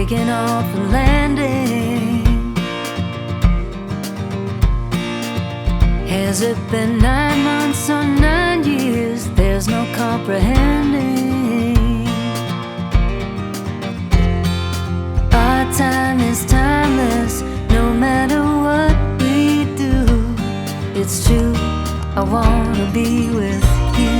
taking off and landing. Has it been 9 months or 9 years? There's no comprehending. Our time is timeless, no matter what we do. It's true, I wanna be with you.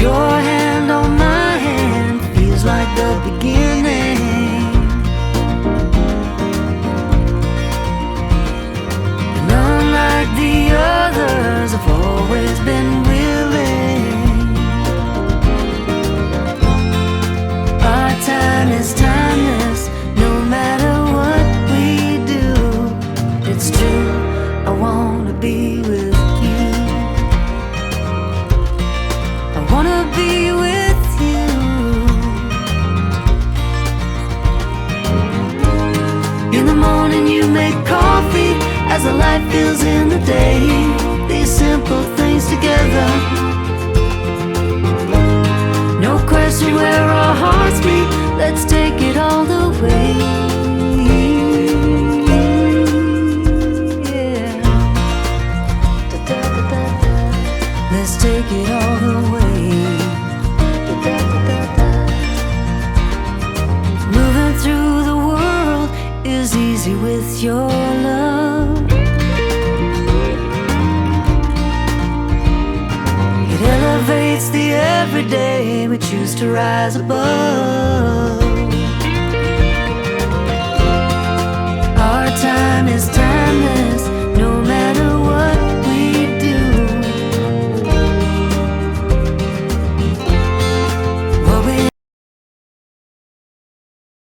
Your hand on my hand feels like the beginning. And unlike the others, I've always been willing. Our time is timeless, no matter what we do. It's true, I wanna be with you. I wanna be with you. In the morning you make coffee as the light fills in the day. These simple things together, no question where our hearts meet. Let's take it all the way. Yeah. Let's take it all the way. Moving through the world is easy with your love. It elevates the everyday, we choose to rise above.